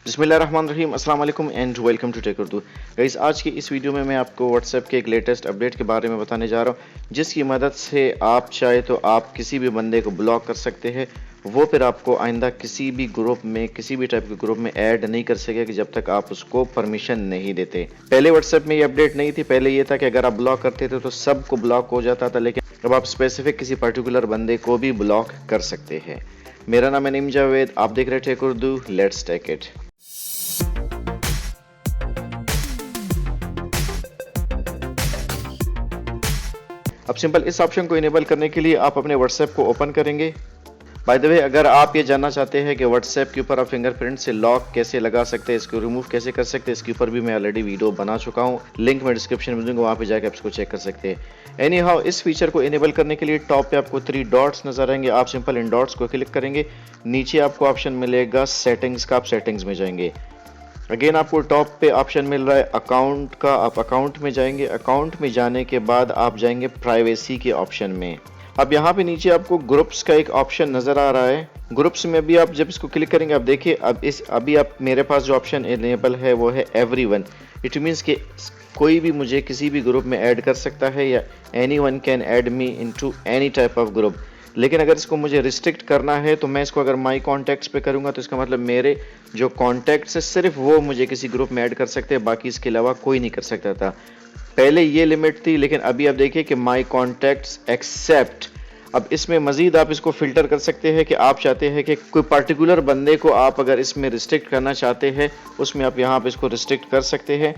बिस्मिल्लाहिर्रहमानिर्रहीम, अस्सलाम वालेकुम and welcome to tech Urdu. Guys, आज की इस वीडियो में मैं आपको व्हाट्सएप के एक लेटेस्ट अपडेट के बारे में बताने जा रहा हूँ, जिसकी मदद से आप चाहे तो आप किसी भी बंदे को ब्लॉक कर सकते हैं। वो फिर आपको आइंदा किसी भी ग्रुप में, किसी भी टाइप के ग्रुप में ऐड नहीं कर सकेगा जब तक आप उसको परमिशन नहीं देते। पहले व्हाट्सएप में ये अपडेट नहीं थी। पहले ये था कि अगर आप ब्लॉक करते थे तो सबको ब्लॉक हो जाता था, लेकिन अब आप स्पेसिफिक किसी पर्टिकुलर बंदे को भी ब्लॉक कर सकते हैं। मेरा नाम है नीम जावेद, आप देख रहे थे tech Urdu, let's take it. अब सिंपल इस ऑप्शन को इनेबल करने के लिए आप अपने व्हाट्सएप को ओपन करेंगे। बाय द वे, अगर आप ये जानना चाहते हैं कि व्हाट्सएप के ऊपर आप फिंगरप्रिंट से लॉक कैसे लगा सकते हैं, इसको रिमूव कैसे कर सकते हैं, इसके ऊपर भी मैं ऑलरेडी वीडियो बना चुका हूँ। लिंक मैं डिस्क्रिप्शन में दूंगा, वहाँ पे जाकर आप इसको चेक कर सकते हैं। एनी हाउ, इस फीचर को इनेबल करने के लिए टॉप पे आपको 3 डॉट्स नजर आएंगे। आप सिंपल इन डॉट्स को क्लिक करेंगे। नीचे आपको ऑप्शन मिलेगा सेटिंग्स का, आप सेटिंग्स में जाएंगे। अगेन आपको टॉप पे ऑप्शन मिल रहा है अकाउंट का, आप अकाउंट में जाएंगे। अकाउंट में जाने के बाद आप जाएंगे प्राइवेसी के ऑप्शन में। अब यहाँ पे नीचे आपको ग्रुप्स का एक ऑप्शन नजर आ रहा है। ग्रुप्स में भी आप जब इसको क्लिक करेंगे, आप देखिए अभी आप मेरे पास जो ऑप्शन इनेबल है वो है एवरीवन। इट मीन्स कि कोई भी मुझे किसी भी ग्रुप में ऐड कर सकता है, या anyone can add me into any type of group. लेकिन अगर इसको मुझे रिस्ट्रिक्ट करना है तो मैं इसको अगर माई कॉन्टैक्ट्स पे करूंगा तो इसका मतलब मेरे जो कॉन्टैक्ट्स है सिर्फ वो मुझे किसी ग्रुप में ऐड कर सकते हैं, बाकी इसके अलावा कोई नहीं कर सकता था। पहले ये लिमिट थी, लेकिन अभी आप देखिए कि माई कॉन्टैक्ट्स एक्सेप्ट। अब इसमें मजीद आप इसको फिल्टर कर सकते हैं कि आप चाहते हैं कि कोई पर्टिकुलर बंदे को आप अगर इसमें रिस्ट्रिक्ट करना चाहते हैं, उसमें आप यहाँ पे इसको रिस्ट्रिक्ट कर सकते हैं।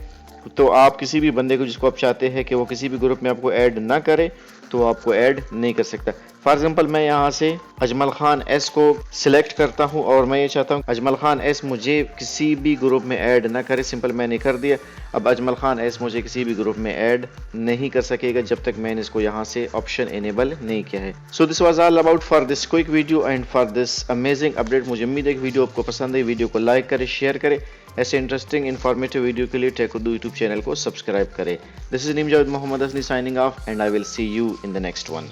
तो आप किसी भी बंदे को जिसको आप चाहते हैं कि वो किसी भी ग्रुप में आपको ऐड ना करे, तो आपको ऐड नहीं कर सकता। फॉर एग्जांपल, मैं यहाँ से अजमल खान एस को सिलेक्ट करता हूँ और मैं ये चाहता हूँ अजमल खान एस मुझे किसी भी ग्रुप में ऐड ना करे। सिंपल मैंने कर दिया। अब अजमल खान एस मुझे किसी भी ग्रुप में ऐड नहीं कर सकेगा जब तक मैंने इसको यहाँ से ऑप्शन इनेबल नहीं किया है। So this was all about for this quick video and for this amazing update. मुझे उम्मीद है कि वीडियो आपको पसंद है। वीडियो को लाइक करें, शेयर करें। ऐसे इंटरेस्टिंग इन्फॉर्मेटिव वीडियो के लिए टेक उर्दू यूट्यूब चैनल को सब्सक्राइब करें। दिस इज नीम जावेद मोहम्मद असली signing off and I will see you in the next one.